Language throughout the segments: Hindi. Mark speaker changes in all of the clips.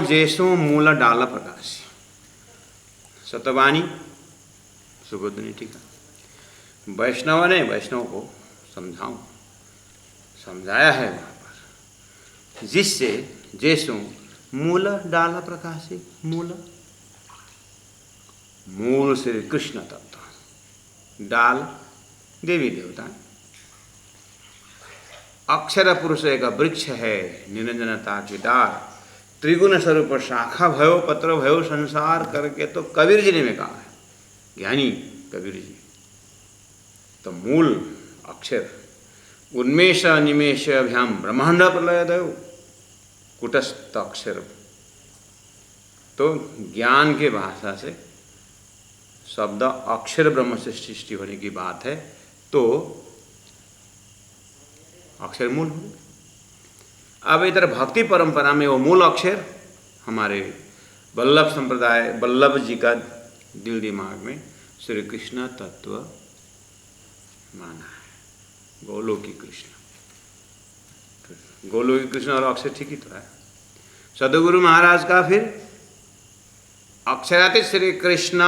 Speaker 1: जैसो मूल डाल प्रकाश सतवाणी सुबोधनी टीका। वैष्णव ने वैष्णव को समझाया है वहाँ पर, जिससे जैसो मूल डाल प्रकाशी। मूल श्री कृष्ण तत्व, डाल देवी देवता, अक्षर पुरुष एक वृक्ष है, निरंजनता की डाल, त्रिगुण स्वरूप शाखा भयो पत्र भयो संसार करके तो कबीर जी ने में कहा है, ज्ञानी कबीर जी। तो मूल अक्षर उन्मेष निमेष अभ्याम ब्रह्मांड प्रलय दयो कुटस्थ अक्षर। तो ज्ञान के भाषा से शब्द अक्षर ब्रह्म से सृष्टि होने की बात है, तो अक्षर मूल हो। अब इधर भक्ति परंपरा में वो मूल अक्षर हमारे वल्लभ संप्रदाय, वल्लभ जी का दिल दिमाग में श्री कृष्ण तत्व माना है, गोलोकी कृष्ण। गोलोकी कृष्ण और अक्षर ठीक ही तो है। सदगुरु महाराज का फिर अक्षरातीत श्री कृष्ण,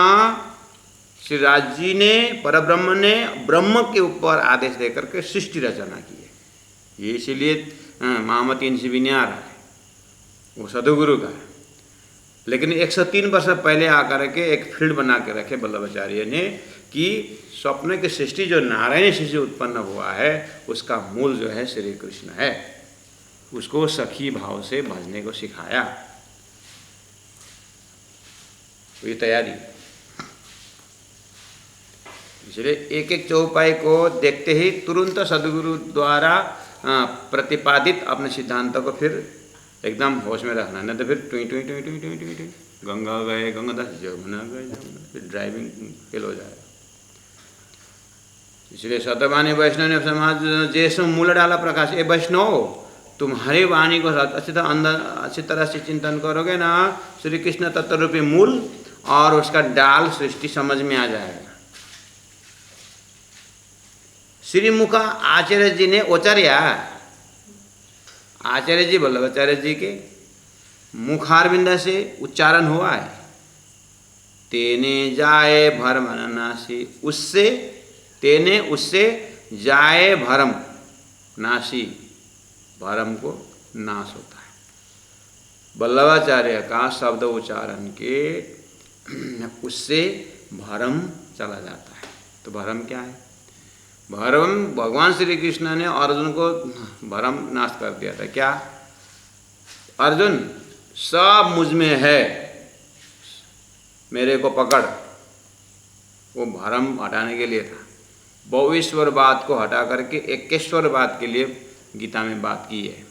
Speaker 1: श्री राज जी ने, परब्रह्म ने ब्रह्म के ऊपर आदेश देकर के सृष्टि रचना की है। ये इसीलिए महामती इनसे भी नहीं आ रहा है, वो सदगुरु का है। लेकिन 103 वर्ष पहले आकर के एक फील्ड बना के रखे वल्लभाचार्य ने कि स्वप्न की सृष्टि जो नारायण से उत्पन्न हुआ है उसका मूल जो है श्री कृष्ण है। उसको सखी भाव से भजने को सिखाया। ये तैयारी, इसलिए एक एक चौपाई को देखते ही तुरंत सदगुरु द्वारा प्रतिपादित अपने सिद्धांतों को फिर एकदम होश में रखना, नहीं तो फिर टुई टुई टुई टुई टुई टुई टुई गंगा गए गंगादास, जमुना गए जमुना, फिर ड्राइविंग फेल हो जाएगा। इसलिए सतवाणी वैष्णव ने समाज जैसो मूल डाला प्रकाश। ये वैष्णव तुम्हारी वाणी को अच्छी तरह से चिंतन करोगे ना, श्री कृष्ण तत्व रूपी मूल और उसका डाल सृष्टि समझ में आ जाएगा। श्रीमुख आचार्य जी ने उचार्या, आचार्य जी वल्लभाचार्य जी के मुखारविंद से उच्चारण हुआ है, तेने जाए भरम नासी, उससे तेने उससे जाए भरम नासी, भरम को नाश होता है। वल्लभाचार्य का शब्द उच्चारण के उससे भरम चला जाता है। तो भरम क्या है? भरम भगवान श्री कृष्ण ने अर्जुन को भरम नाश कर दिया था। क्या? अर्जुन सब मुझ में है, मेरे को पकड़, वो भरम हटाने के लिए था। बहुईश्वरवाद को हटा करके एकेश्वरवाद के लिए गीता में बात की है।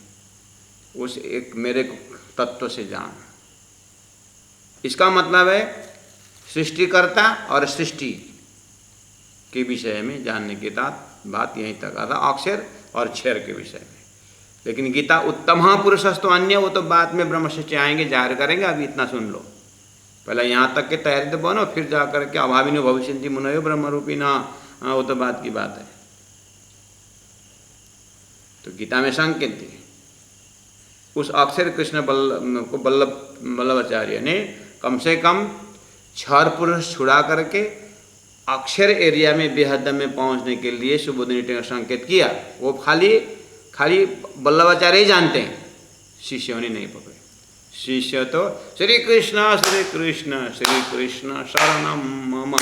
Speaker 1: उस एक मेरे तत्व से जान, इसका मतलब है सृष्टिकर्ता और सृष्टि के विषय में जानने की बात यहीं तक आता, अक्षर और क्षर के विषय में। लेकिन गीता उत्तम पुरुषस्तु अन्य, वो तो बाद में ब्रह्मशिष्य आएंगे, जाहिर करेंगे। अभी इतना सुन लो, पहले यहाँ तक के तैयारी तो बनो, फिर जा करके अभाविनो भविष्यन्ति मुनयो ब्रह्मरूपी ना, वो तो बात की बात है। तो गीता में संकेत दिए। उस अक्षर कृष्ण को वल्लभाचार्य ने कम से कम 6 पुरुष छुड़ा करके अक्षर एरिया में बेहद में पहुंचने के लिए सुबोधनी टीका संकेत किया। वो खाली वल्लभाचार्य ही जानते हैं, शिष्यों ने नहीं पकड़े। शिष्य तो श्री कृष्ण श्री कृष्ण श्री कृष्ण शरणम मम,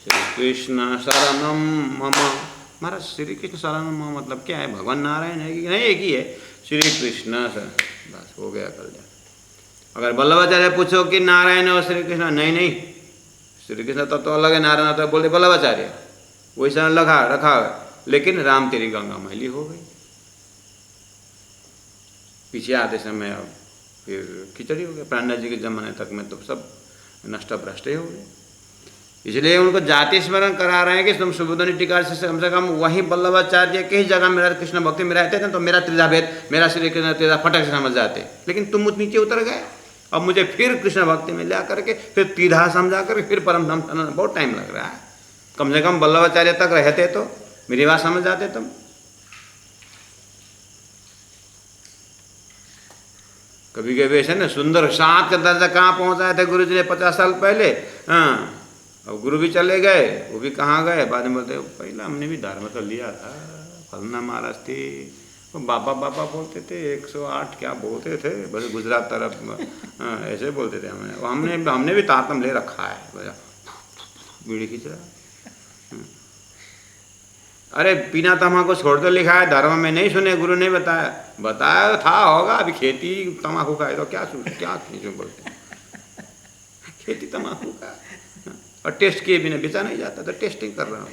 Speaker 1: श्री कृष्ण शरणम मम। महाराज श्री कृष्ण शरणम मम मतलब क्या है? भगवान नारायण है कि नहीं? एक ही है, श्री कृष्ण शरण, बस हो गया कल्याण। अगर वल्लभाचार्य पूछो कि नारायण और श्री कृष्ण, नहीं श्री कृष्ण तत्व तो अलग है, नारायण तो बोले वल्लभाचार्य, वैसा रखा है। लेकिन राम तेरी गंगा मैली हो गई। पीछे आते समय अब फिर खिचड़ी हो गया। पांडा जी के जमाने तक में तो सब नष्ट भ्रष्ट हो गए। इसलिए उनको जाति स्मरण करा रहे हैं कि तुम सुबोधनी टीका से कम वही वल्लभाचार्य के ही जगह मेरा कृष्ण भक्ति में रहते थे, तो मेरा त्रिधा भेद, मेरा श्री कृष्ण त्रिधा फटक से समझ जाते। लेकिन तुम नीचे उतर गए, अब मुझे फिर कृष्ण भक्ति में ला करके फिर त्रिधा समझा करके फिर परम धाम, बहुत टाइम लग रहा है। कम से कम वल्लभाचार्य तक रहते तो मेरी बात समझ जाते तुम। कभी कभी ऐसे ना सुंदर सात का दर्जा कहाँ पहुँचाए थे गुरु जी ने 50 साल पहले। हाँ, अब गुरु भी चले गए, वो भी कहाँ गए, बाद में बोलते पहले हमने भी धर्म तो लिया था, फलना महाराज थे, वो बाबा बाबा बोलते थे, 108 क्या बोलते थे, बस गुजरात तरफ ऐसे बोलते थे हमें, हमने भी तातम ले रखा है, बीड़ी खींच रहा। अरे बिना तम्बाकू छोड़ दो लिखा है धर्म में, नहीं सुने, गुरु ने बताया, बताया था होगा, अभी खेती तम्बाकू का है तो क्या क्यों बोलते हैं, खेती तम्बाकू का, और टेस्ट किए बिना बेचा नहीं जाता, तो टेस्टिंग कर रहा हूँ।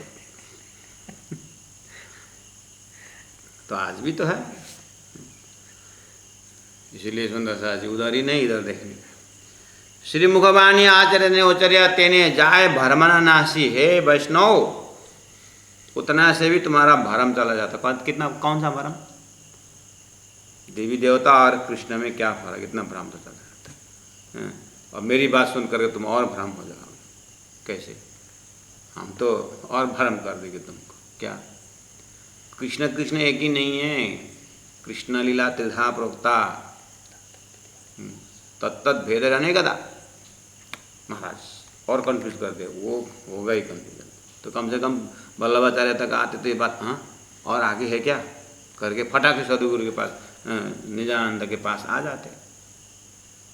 Speaker 1: तो आज भी तो है, इसलिए सुंदर सा जी उधर ही नहीं इधर देखने। श्री मुखबाणी आचार्य ने उचर्या तेने जाए भरमना नासी, हे वैष्णव उतना से भी तुम्हारा भरम चला जाता। कितना, कौन सा भरम, देवी देवता और कृष्ण में क्या फर्क, इतना भ्रम तो चला जाता है। और मेरी बात सुन करके तुम और भ्रम हो जाओ, कैसे, हम तो और भ्रम कर देंगे तुमको। क्या, कृष्ण कृष्ण एक ही नहीं है, कृष्ण लीला त्रिधा प्रोक्ता तत्त भेद रहने का महाराज और कंफ्यूज कर दे, वो होगा ही कंफ्यूजन। तो कम से कम वल्लभाचार्य तक आते तो ये बात, हाँ और आगे है क्या करके फटाके सदगुरु के पास, निजानंद के पास आ जाते।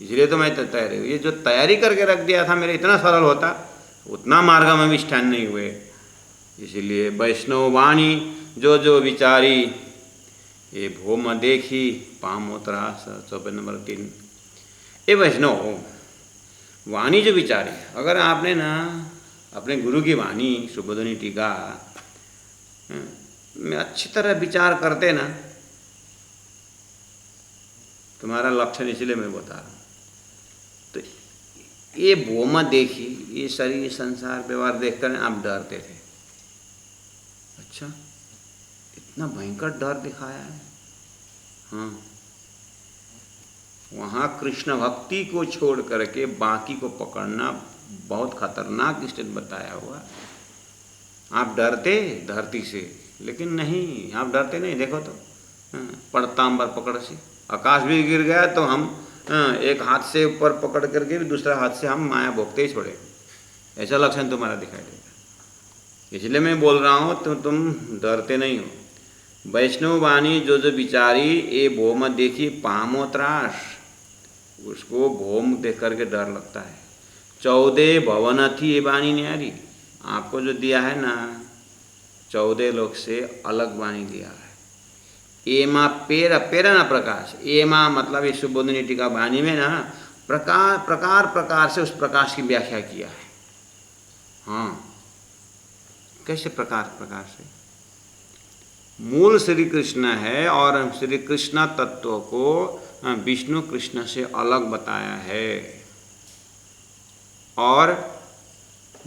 Speaker 1: इसलिए तो मैं तैयारी, ये जो तैयारी करके रख दिया था मेरे, इतना सरल होता, उतना मार्ग में भी स्टैंड नहीं हुए। इसीलिए वैष्णव वाणी जो जो विचारी, ये भोम देखी पामोत्रास 24 नंबर 3। ये वैष्णव वाणी जो विचारी, अगर आपने ना अपने गुरु की वाणी सुबोधनी टीका में अच्छी तरह विचार करते ना, तुम्हारा लक्षण इसलिए मैं बता रहा हूँ। तो ये भोमा देखी, ये शरीर संसार व्यवहार देखकर आप डरते थे, अच्छा इतना भयंकर डर दिखाया है। हाँ, वहाँ कृष्ण भक्ति को छोड़ करके बाकी को पकड़ना बहुत खतरनाक स्टेज बताया हुआ। आप डरते धरती से, लेकिन नहीं, आप डरते नहीं। देखो तो पड़तांबर पकड़ से, आकाश भी गिर गया तो हम एक हाथ से ऊपर पकड़ करके भी दूसरा हाथ से हम माया भोगते ही छोड़े, ऐसा लक्षण तुम्हारा दिखाई देगा। इसलिए मैं बोल रहा हूँ तो तुम डरते नहीं हो। वैष्णव वाणी जो जो विचारी, ये भोम देखी पामो त्रास, उसको भोम देख करके डर लगता है। 14 भवन थी ये वाणी न्यारी, आपको जो दिया है ना 14 लोग से अलग वाणी दिया है। एमा पेरा पेरा ना प्रकाश, एमा मतलब इस सुबोधनी टीका वाणी में ना प्रकार प्रकार प्रकार से उस प्रकाश की व्याख्या किया है। हाँ, कैसे प्रकार प्रकार से, मूल श्री कृष्ण है और श्री कृष्ण तत्व को विष्णु कृष्ण से अलग बताया है। और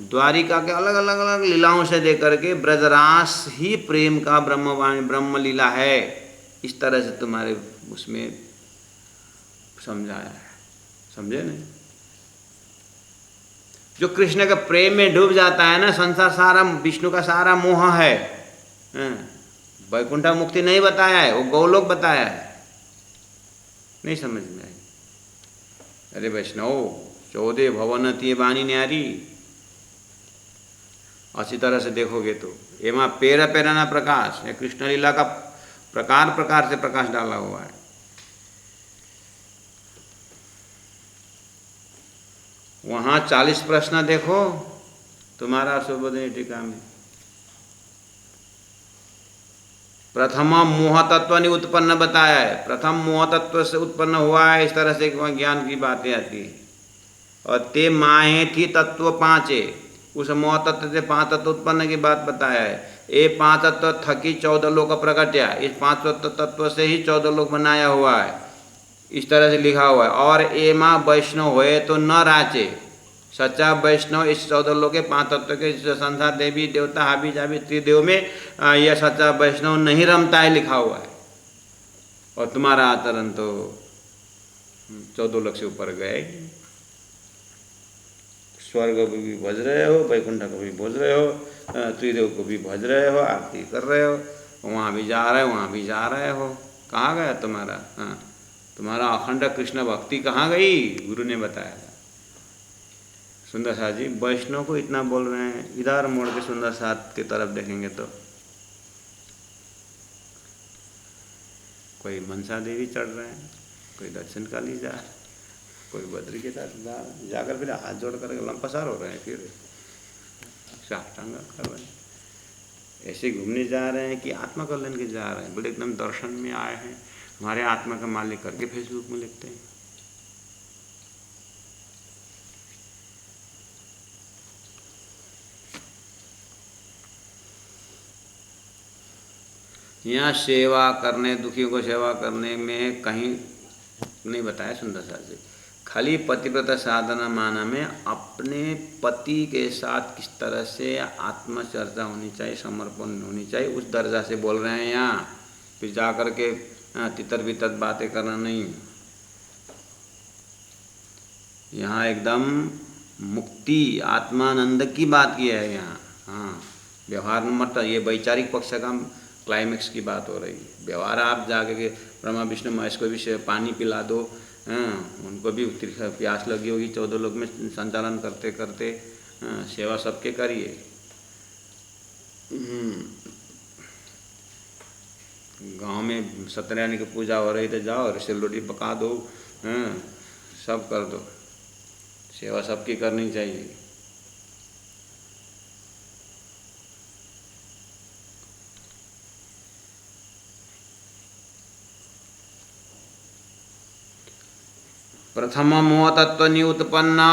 Speaker 1: द्वारिका के अलग अलग अलग लीलाओं से दे करके ब्रजरास ही प्रेम का ब्रह्म लीला है, इस तरह से तुम्हारे उसमें समझाया है। समझे नहीं? जो कृष्ण के प्रेम में डूब जाता है ना, संसार सारा विष्णु का सारा मोह है। वैकुंठ मुक्ति नहीं बताया है, वो गौलोक बताया है। नहीं समझ में आई? अरे वैष्णव 14 भवन थी वाणी न्यारी, अच्छी तरह से देखोगे तो एमा पेरा पेराना प्रकाश, ये कृष्ण लीला का प्रकार प्रकार से प्रकाश डाला हुआ है। वहाँ 40 प्रश्न देखो तुम्हारा सुबोधनी टीका में। प्रथम मोह तत्व ने उत्पन्न बताया है, प्रथम मोह तत्व से उत्पन्न हुआ है, इस तरह से ज्ञान की बातें आती है। और ते माहे थी तत्व 5, उस मोह तत्व से 5 तत्व उत्पन्न की बात बताया है। ये 5 तत्व थकी 14 लोक प्रकट्या, इस 5 तत्व से ही 14 लोक बनाया हुआ है, इस तरह से लिखा हुआ है। और एमा वैष्णव होए तो न राचे, सच्चा वैष्णव इस 14 लोक के 5 तत्व के संसार देवी देवता हाबी जाबी त्रिदेव में यह सच्चा वैष्णव नहीं रमता है, लिखा हुआ है। और तुम्हारा आचरण तो 14 लोक से ऊपर गए, स्वर्ग को भी भज रहे हो, वैकुंठ को भी भज रहे हो, त्रिदेव को भी भज रहे हो, आरती कर रहे हो, वहाँ भी जा रहे हो, वहाँ भी जा रहे हो, कहाँ गया तुम्हारा? हाँ, तुम्हारा अखंड कृष्ण भक्ति कहाँ गई? गुरु ने बताया। सुंदर साथ जी वैष्णव को इतना बोल रहे हैं, इधर मोड़ के सुंदर साथ की तरफ देखेंगे तो कोई मनसा देवी चढ़ रहे हैं, कोई दक्षिण काली जा, कोई बद्री के साथ जाकर फिर हाथ जोड़ कर लंपसार हो रहे हैं, फिर साष्टांग कर रहे हैं, ऐसे घूमने जा रहे हैं कि आत्मा कल्याण के जा रहे हैं। बोले एकदम दर्शन में आए हैं, हमारे आत्मा का मालिक करके फेसबुक में लिखते हैं। यहाँ सेवा करने, दुखियों को सेवा करने में कहीं नहीं बताया सुंदर साथ जी। खाली पतिव्रता साधना माना में अपने पति के साथ किस तरह से आत्मचर्चा होनी चाहिए, समर्पण होनी चाहिए, उस दर्जा से बोल रहे हैं यहाँ। फिर जा कर के तितर बितर बातें करना नहीं। यहाँ एकदम मुक्ति आत्मानंद की बात की है यहाँ। हाँ, व्यवहार मत, ये वैचारिक पक्ष का क्लाइमेक्स की बात हो रही है। व्यवहार आप जाके के ब्रह्मा विष्णु महेश को भी पानी पिला दो, उनको भी प्यास लगी होगी, 14 लोग में संचालन करते करते, सेवा सबके करिए। गांव में सत्यनारायण की पूजा हो रही तो जाओ रसेल रोटी पका दो, सब कर दो, सेवा सबकी करनी चाहिए। प्रथम मोह तत्व निउत्पन्ना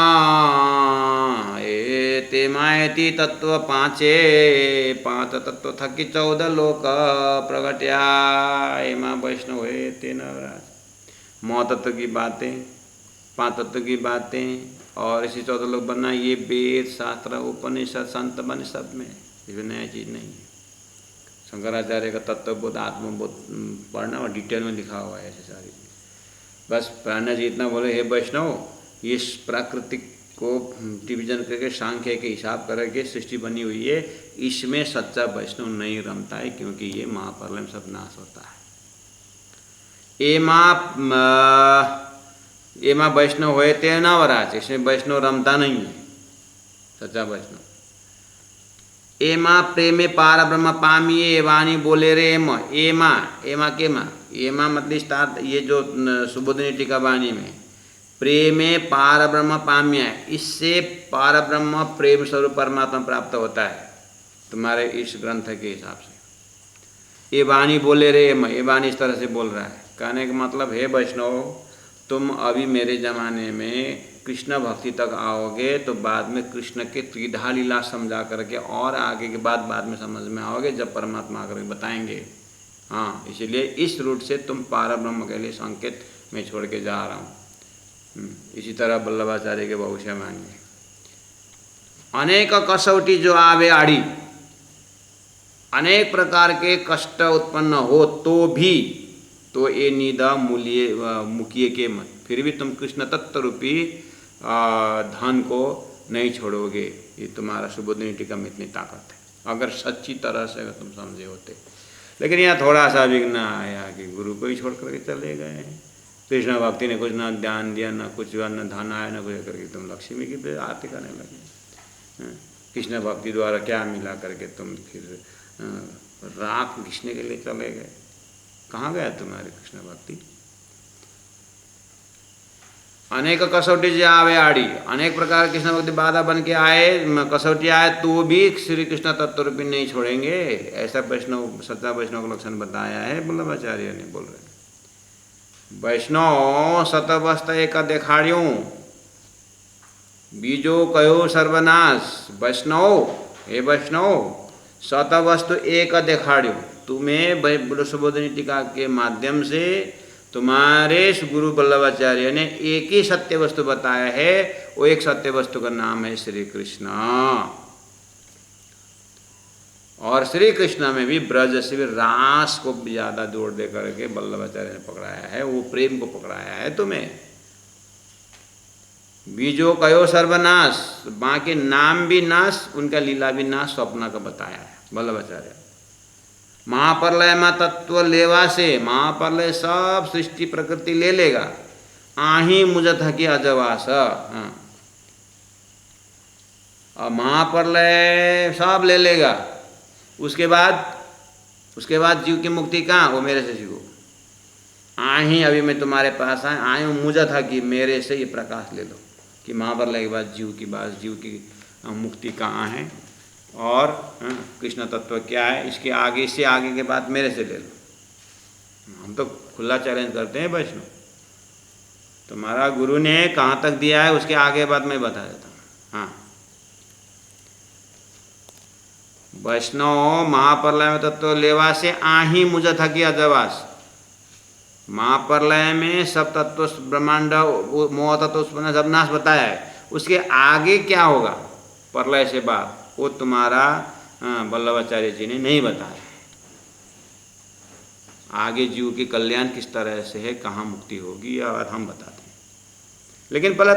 Speaker 1: ते मायती तत्व पाँचे, 5 तत्व थकी 14 लोक प्रगट्या एमा वैष्णव है ते नवराज। मोह तत्व की बातें, 5 तत्व की बातें और इसी 14 लोग बनना, ये वेद शास्त्र उपनिषद संत बने सब में, इसमें नया चीज़ नहीं है। शंकराचार्य का तत्वबोध आत्मबोध पढ़ना और डिटेल में लिखा हुआ है ऐसे सारी चीज़। बस प्राणा जी इतना बोले, हे वैष्णव, ये प्राकृतिक को डिवीजन करके सांख्य के हिसाब करके सृष्टि बनी हुई है, इसमें सच्चा वैष्णव नहीं रमता है, क्योंकि ये महाप्रलय में सब नाश होता है। एमा वैष्णव हुए ते नवराज, इसमें वैष्णव रमता नहीं है सच्चा वैष्णव। एमा प्रेमे पार ब्रह्म पामिये वाणी बोले रे एमा, एमा केमा, एमा मतलब स्टार्ट, ये जो सुबोधिनी टीका वाणी में प्रेमे पार ब्रह्म पाम्य, इससे पार ब्रह्म प्रेम स्वरूप परमात्मा प्राप्त होता है तुम्हारे इस ग्रंथ के हिसाब से। ये वाणी बोले रे एमा, ये वाणी इस तरह से बोल रहा है। कहने का मतलब, हे वैष्णव, तुम अभी मेरे ज़माने में कृष्ण भक्ति तक आओगे तो बाद में कृष्ण के त्रिधा लीला समझा करके और आगे के बाद में समझ में आओगे जब परमात्मा आकर बताएंगे। हाँ, इसीलिए इस रूट से तुम पार ब्रह्म के लिए संकेत में छोड़ के जा रहा हूँ। इसी तरह वल्लभाचार्य के भविष्य मानिए, अनेक कसौटी जो आवे आड़ी, अनेक प्रकार के कष्ट उत्पन्न हो तो भी, तो ये निदा मूल्य मुकिए के मत, फिर भी तुम कृष्ण तत्व रूपी धन को नहीं छोड़ोगे। ये तुम्हारा सुबोधिनी टीका में इतनी ताकत है, अगर सच्ची तरह से अगर तुम समझे होते। लेकिन यहाँ थोड़ा सा विघ्न आया कि गुरु को ही छोड़ करके चले गए। कृष्ण भक्ति ने कुछ ना ध्यान दिया, ना कुछ न धन आया, ना कुछ करके तुम लक्ष्मी की आरती करने लगे। कृष्ण भक्ति द्वारा क्या मिला करके तुम फिर राख घिसने के लिए चले गए। कहाँ गया तुम्हारी कृष्ण भक्ति? अनेक कसौटी जो आवे आड़ी, अनेक प्रकार कृष्ण भक्ति बाधा बन के आए, कसौटी आए तो भी श्री कृष्ण तत्व रूपी नहीं छोड़ेंगे। ऐसा वैष्णव, सच्चा वैष्णव का लक्षण बताया है वल्लभाचार्य ने। बोल रहे वैष्णव सतवस्त एक देखाड़ियों, बीजो कहो सर्वनाश। वैष्णव, हे वैष्णव, सतवस्तु एक देखाड़ियों, तुम्हें सुबोधिनी टीका के माध्यम से तुम्हारे गुरु वल्लभाचार्य ने एक ही सत्य वस्तु बताया है। वो एक सत्य वस्तु का नाम है श्री कृष्ण। और श्री कृष्ण में भी ब्रज से भी रास को ज़्यादा जोड़ दे करके वल्लभाचार्य ने पकड़ाया है, वो प्रेम को पकड़ाया है तुम्हें। बीजो कयो सर्वनाश, बाकी नाम भी नाश, उनका लीला भी नाश, स्वप्न का बताया है वल्लभाचार्य। महाप्रलय में तत्व लेवा से महाप्रलय सब सृष्टि प्रकृति ले लेगा। आही मुझत की अजवास। और महाप्रलय सब ले लेगा। उसके बाद जीव की मुक्ति कहाँ? वो मेरे से सीखो। आही अभी मैं तुम्हारे पास आए हूँ मुझत कि मेरे से ये प्रकाश ले लो कि महाप्रलय के बाद जीव की मुक्ति कहाँ है और कृष्ण तत्व क्या है, इसके आगे से आगे के बाद मेरे से ले लो। हम तो खुला चैलेंज करते हैं वैष्णव, तुम्हारा गुरु ने कहाँ तक दिया है उसके आगे बाद मैं बता देता हूँ। हाँ, वैष्णव महाप्रलय में तत्व लेवा से आही मुझत की अजवास। महाप्रलय में सब तत्व ब्रह्मांड मोह तत्व सब नाश बताया है। उसके आगे क्या होगा प्रलय से बाद वो तुम्हारा वल्लभाचार्य जी ने नहीं बताया। आगे जीव की कल्याण किस तरह से है, कहाँ मुक्ति होगी, यह बात हम बताते हैं। लेकिन पहले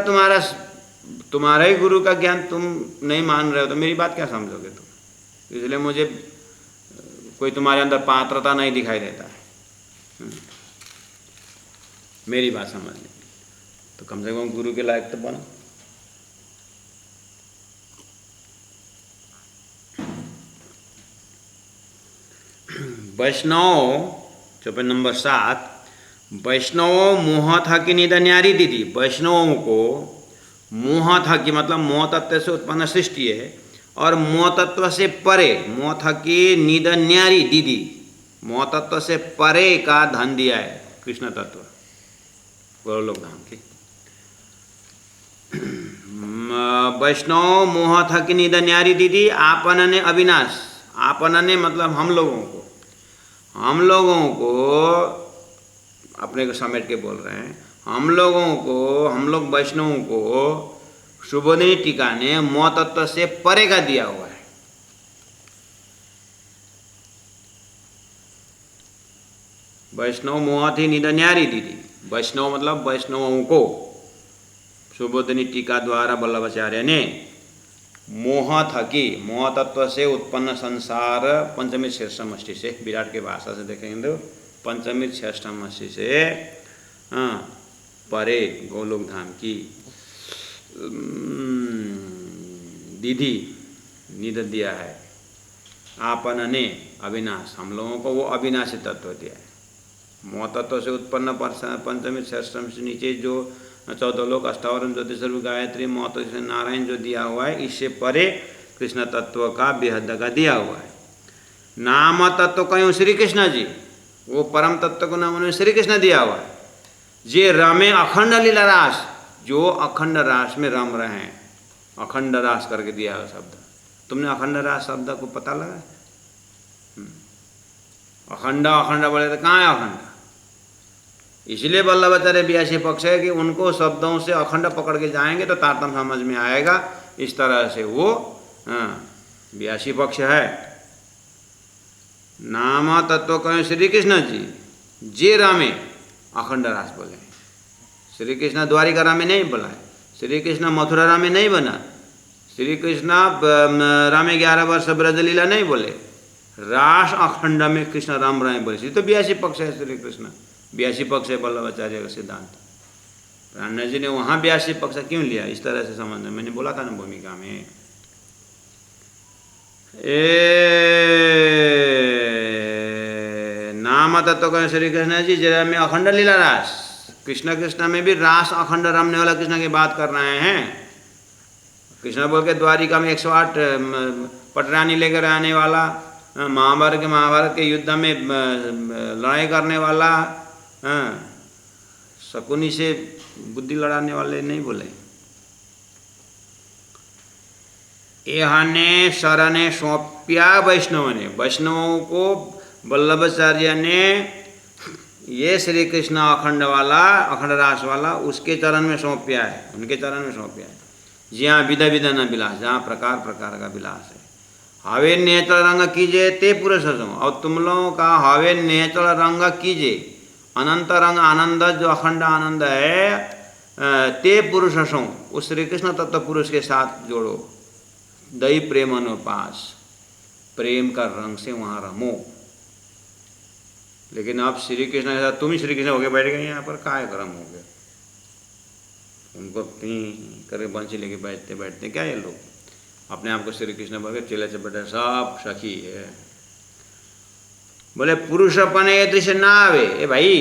Speaker 1: तुम्हारा ही गुरु का ज्ञान तुम नहीं मान रहे हो तो मेरी बात क्या समझोगे तुम? इसलिए मुझे कोई तुम्हारे अंदर पात्रता नहीं दिखाई देता है मेरी बात समझने। तो कम से कम गुरु के लायक तो बनो। वैष्णव चौपाई नंबर 7, वैष्णव मोह था कि निध न्यारी दीदी। वैष्णवों को मोह था कि मतलब मोह तत्व से उत्पन्न सृष्टि है और मोह तत्व से परे, मोह था कि निध न्यारी दीदी, मोह तत्व से परे का धन दिया है कृष्ण तत्व गोलोक धाम के। वैष्णव मोह था कि निध न्यारी दीदी आपन ने अविनाश। आपन ने मतलब हम लोगों को अपने को समेट के बोल रहे हैं। हम लोग वैष्णवों को शुभोदिनी टीका ने मोह तत्व से परे का दिया हुआ है। वैष्णव मोह थी निध न्यारी दीदी। वैष्णव मतलब वैष्णवों को शुभोदिनी टीका द्वारा वल्लभाचार्य ने मोह था कि मोह तत्व से उत्पन्न संसार पंचमी षष्ठमष्टि से, विराट की भाषा से देखेंगे तो पंचमी षष्ठमष्टि से परे गोलोक धाम की दीदी निध दिया है। आपन ने अविनाश, हम लोगों को वो अविनाशी तत्व दिया है। मोह तत्व से उत्पन्न पंचमी षष्ठम से नीचे जो 14 लोक अष्टावरण ज्योतिषर्व गायत्री मोह तत्व से नारायण जो दिया हुआ है, इससे परे कृष्ण तत्व का बेहद का दिया हुआ है। नाम तत्व कहीं श्री कृष्ण जी, वो परम तत्व को नाम उन्होंने श्री कृष्ण दिया हुआ है। जे रमे अखंड लीला रास, जो अखंड रास में रम रहे हैं, अखंड रास करके दिया हुआ शब्द। तुमने अखंड रास शब्द को पता लगा? अखंड अखंड बोले तो कहाँ है अखंड? इसलिए वल्लभाचार्य 82 पक्ष है कि उनको शब्दों से अखंड पकड़ के जाएंगे तो तारतम्य समझ में आएगा। इस तरह से वो 82 पक्ष है। नाम तत्व कहें श्री कृष्ण जी, जे रामे अखंड रास बोले। श्री कृष्ण द्वारिका रामे नहीं बोला है, श्री कृष्ण मथुरा रामे नहीं बना, श्री कृष्ण रामे 11 वर्ष ब्रजलीला नहीं बोले, रास अखंड में कृष्ण राम रहे बोले। तो 82 पक्ष है श्री कृष्ण, 82 पक्ष है वल्लभाचार्य का सिद्धांत। प्राण जी ने वहाँ 82 पक्ष क्यों लिया? इस तरह से समझना, मैंने बोला था ना भूमिका में। नाम तत्व कहें श्री कृष्ण जी जरा में अखंड लीला रास। कृष्ण में भी रास अखंड रमने वाला कृष्ण की बात कर रहे हैं। कृष्ण बोल के द्वारिका में 108 पटरानी लेकर आने वाला, महाभारत के युद्ध में लड़ाई करने वाला, शकुनी से बुद्धि लड़ाने वाले नहीं बोले। यहने शरणे सौंप्या वैष्णव ने, वैष्णवों को वल्लभाचार्य ने ये श्री कृष्ण अखंड वाला, अखंड रास वाला उसके चरण में सौंप्या है, उनके चरण में सौंप्या है। जहाँ विधा विधा न विलास, जहाँ प्रकार प्रकार का विलास है। हवे नेचल रंग कीजिए ते पुरुष हो, और तुम लोगों का हवे नेचल रंग कीजिए, अनंत रंग आनंद जो अखंड आनंद है, ते पुरुष हो, उस श्री कृष्ण तत्व पुरुष के साथ जोड़ो। दई प्रेम अनुपास, प्रेम का रंग से वहाँ रमो। लेकिन अब श्री कृष्ण के साथ तुम ही श्री कृष्ण होके बैठ गए यहाँ पर, काय क्रम हो गया। उनको पी करके बंशी लेके बैठते बैठते क्या ये लोग अपने आप को श्री कृष्ण बोल के चेले से बैठे सब सखी है। बोले पुरुष अपने ये दृश्य ना आवे, ए भाई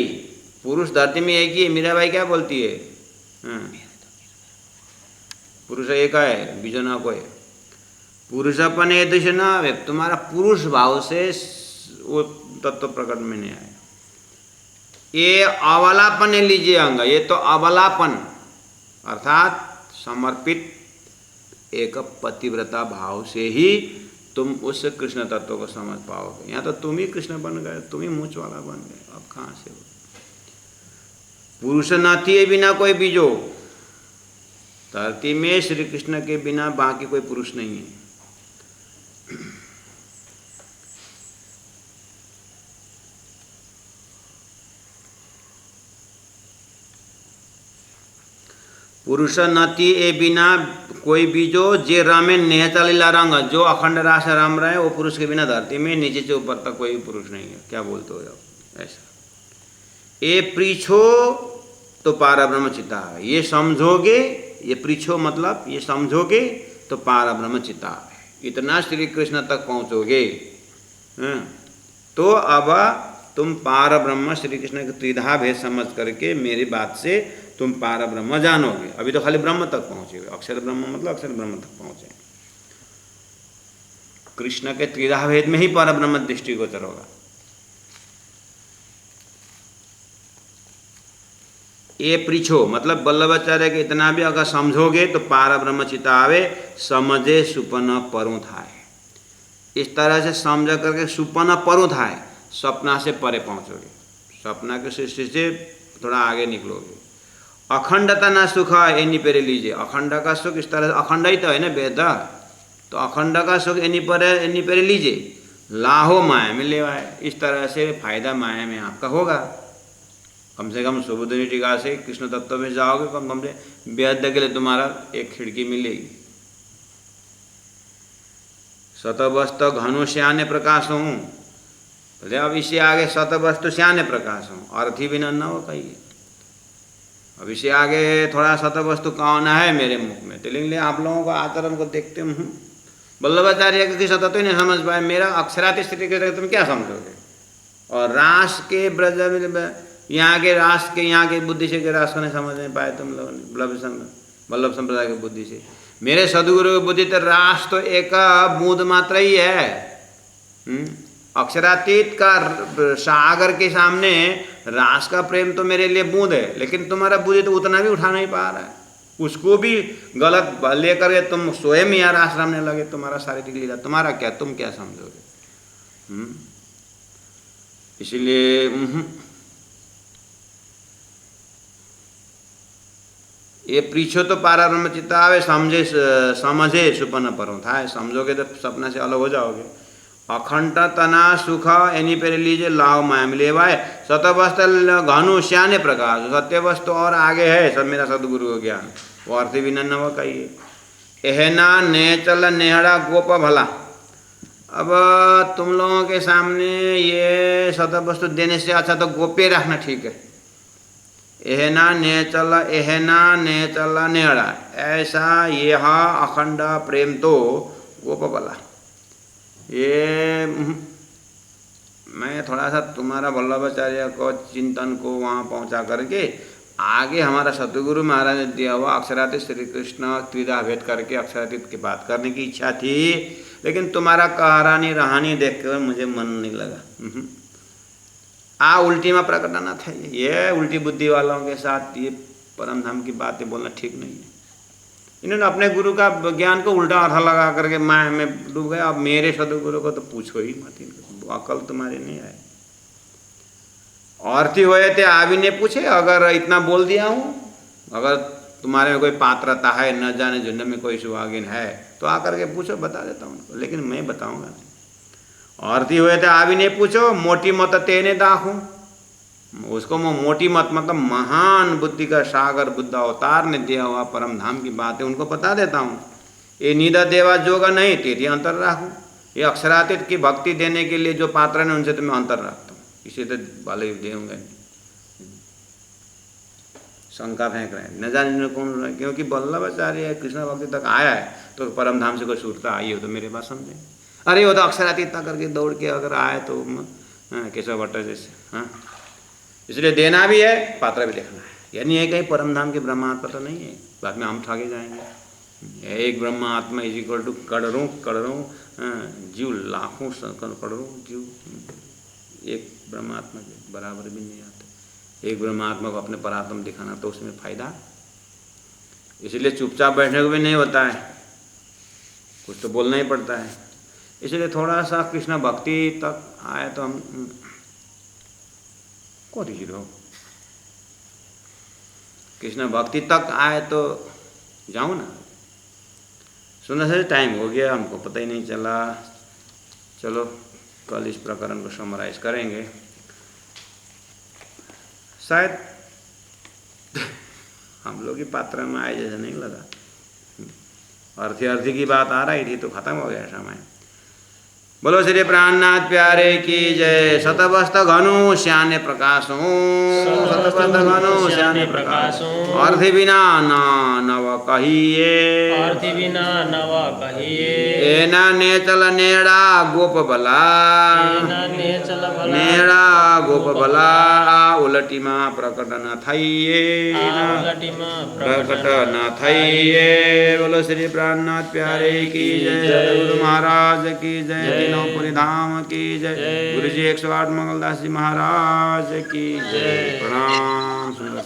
Speaker 1: पुरुष धरती में एक ही है। मीरा भाई क्या बोलती है, पुरुष एक है बीजो ना कोई। पुरुष अपने ये दृश्य ना आवे, तुम्हारा पुरुष भाव से वो तत्व प्रकट में नहीं आए। ये अबलापन लीजिए अंग, ये तो अबलापन अर्थात समर्पित एक पतिव्रता भाव से ही तुम उस कृष्ण तत्व को समझ पाओगे। यहाँ तो तुम ही कृष्ण बन गए, तुम ही मूंछ वाला बन गए, अब कहाँ से हो। पुरुष नाती बिना कोई बीजो, धरती में श्री कृष्ण के बिना बाकी कोई पुरुष नहीं है। पुरुष नति ए बिना कोई बीजो जे रामे नेह चलीला रंग, जो अखंड रास राम रहे वो पुरुष के बिना धरती में नीचे से ऊपर तक कोई पुरुष नहीं है। क्या बोलते हो आप ऐसा। ये पृछो तो पार ब्रह्म चिता है, ये समझोगे, ये पृछो मतलब ये समझोगे तो पार ब्रह्म चिता है, इतना श्री कृष्ण तक पहुँचोगे तो अब तुम पार ब्रह्म श्री कृष्ण के त्रिधा भेद समझ करके मेरी बात से तुम पार ब्रह्म जानोगे। अभी तो खाली ब्रह्म तक पहुँचे, अक्षर ब्रह्म मतलब अक्षर ब्रह्म तक पहुँचे। कृष्ण के त्रिधा भेद में ही पार ब्रह्म दृष्टिगोचर होगा। ये पृछो मतलब बल्लभाचार्य के इतना भी अगर समझोगे तो पार ब्रह्म चिता आवे, समझे सुपन परू थाए। इस तरह से समझ करके सुपन परू थाए, सपना से परे पहुँचोगे, सपना के सृष्टि से थोड़ा आगे निकलोगे। अखंडता ना सुख एनी पेरे लीजिए, अखंड का सुख इस तरह से, अखंड ही तो है ना वेद, तो अखंड का सुख एनी पेरे लीजिए, लाहो माया में लेवाए। इस तरह से फायदा माया में आपका होगा। कम से कम सुबोधनी टीका से कृष्ण तत्व में जाओगे, कम से बेहद के लिए तुम्हारा एक खिड़की मिलेगी। सतवस्तु घनु श्याने प्रकाश हूँ, बोले अब इससे आगे सतवस्तु श्याने प्रकाश हूँ, अर्थ ही बिना न हो कहिए। अब इससे आगे थोड़ा सतवस्तु कौन है मेरे मुख में, तो लेकिन आप लोगों को आचरण को देखते हूँ। वल्लभाचार्य की सतत्व ही नहीं समझ पाए, मेरा अक्षराती स्थिति के तुम क्या समझोगे। और रास के ब्रज यहाँ के रास के यहाँ के बुद्धि से के रास को नहीं समझ नहीं पाए तुम लोगों ने, वल्लभ संप्रदाय की बुद्धि से। मेरे सदगुरु की बुद्धि तो रास तो एक बूंद मात्र ही है। अक्षरातीत का सागर के सामने रास का प्रेम तो मेरे लिए बूंद है, लेकिन तुम्हारा बुद्धि तो उतना भी उठा नहीं पा रहा है, उसको भी गलत लेकर के तुम स्वयं ही रास रमने लगे। तुम्हारा शारीरिक लीला, तुम्हारा क्या, तुम क्या समझोगे। इसलिए ये पृछो तो पारा ब्रह्म चित्ता आवे, समझे सुपन परो था। समझोगे तो सपना से अलग हो जाओगे। अखंड तना सुख एनी पे लीजिए, लाभ माया में लेवाए। सतवस्त घनु श्याने प्रकाश, सत्य वस्तु और आगे है सब मेरा सदगुरु का ज्ञान, वो अर्थ भी न कहिए। एहना नेचल नेहड़ा गोप भला। अब तुम लोगों के सामने ये सतवस्तु देने से अच्छा तो गोप्य रखना ठीक है। एहना नेचल नेहड़ा, ऐसा यह अखंड प्रेम तो गोप भला। ये मैं थोड़ा सा तुम्हारा वल्लभाचार्य को चिंतन को वहाँ पहुँचा करके आगे हमारा सतगुरु महाराज ने दिया हुआ अक्षरातीत श्री कृष्ण त्रिधा भेद करके अक्षरातीत की बात करने की इच्छा थी, लेकिन तुम्हारा कहानी रहानी देख कर मुझे मन नहीं लगा। उल्टी में प्रकटना था। ये उल्टी बुद्धि वालों के साथ ये परम धाम की बातें बोलना ठीक नहीं है। इन्होंने अपने गुरु का ज्ञान को उल्टा अर्थ लगा करके माया में डूब गए। अब मेरे सदगुरु को तो पूछो ही मत, इनको अकल तुम्हारी नहीं आए। अर्थी हुए थे आ भी नहीं पूछे, अगर इतना बोल दिया हूँ, अगर तुम्हारे में कोई पात्रता है, न जाने झुंड में कोई सुहागिन है तो आकर के पूछो, बता देता हूँ उनको, लेकिन मैं बताऊँगा नहीं। अर्थी हुए थे आ भी नहीं पूछो, मोटी मत तेने दाखूँ। उसको मोटी मत मतलब महान बुद्धि का सागर बुद्ध अवतार ने दिया हुआ परम धाम की बात है, उनको बता देता हूँ। ये निदा देवा जोगा नहीं तेरी अंतर राखूँ। ये अक्षरातीत की भक्ति देने के लिए जो पात्र ने उनसे तो मैं अंतर रखता हूँ। इसे तो बाले देंगे, शंका फेंक रहे हैं, न जाने कौन रहा है, क्योंकि वल्लभाचार्य कृष्ण भक्ति तक आया है तो परम धाम से कोई सुरता आई हो तो मेरे बात समझे। अरे वो तो अक्षराती इतना करके दौड़ के अगर आए तो केशव भट्ट जैसे, हाँ, इसलिए देना भी है, पात्र भी देखना है। यानी ये कहीं परम धाम के ब्रह्मात्मा तो नहीं है, बाद में हम ठाके जाएंगे। एक ब्रह्मात्मा इज इक्वल टू करोड़ों जीव, लाखों करोड़ों जीव एक ब्रह्मात्मा के बराबर भी नहीं आते। एक ब्रह्मात्मा को अपने परात्म दिखाना तो उसमें फायदा, इसलिए चुपचाप बैठने को भी नहीं होता है, कुछ तो बोलना ही पड़ता है। इसलिए थोड़ा सा कृष्ण भक्ति तक आए तो हम को हीरो, कृष्ण भक्ति तक आए तो जाऊँ ना। सुनने से टाइम हो गया, हमको पता ही नहीं चला। चलो कल इस प्रकरण को समराइज करेंगे। शायद हम लोग ही पात्र में आए जैसा नहीं लगा, अर्थी की बात आ रही थी तो खत्म हो गया समय। बोलो श्री प्राणनाथ प्यारे की जय। शतवस्त घनु श्याने प्रकाशों, शतवस्त घनु श्याने प्रकाशों, अर्थ बिना ना नव कहिए,
Speaker 2: अर्थ बिना नव कहिए।
Speaker 1: एना नेचल नेड़ा गोप बला,
Speaker 2: एना नेचल भला
Speaker 1: नेड़ा गोप बला, उलटी माँ प्रकट न थइए,
Speaker 2: उलटी माँ
Speaker 1: प्रकट न थइए। बोलो श्री प्राणनाथ प्यारे की जय। गुरु महाराज की जय। तीनों धाम की जय। गुरु जी 108 मंगलदास जी महाराज की जय। प्रणाम। सुंदर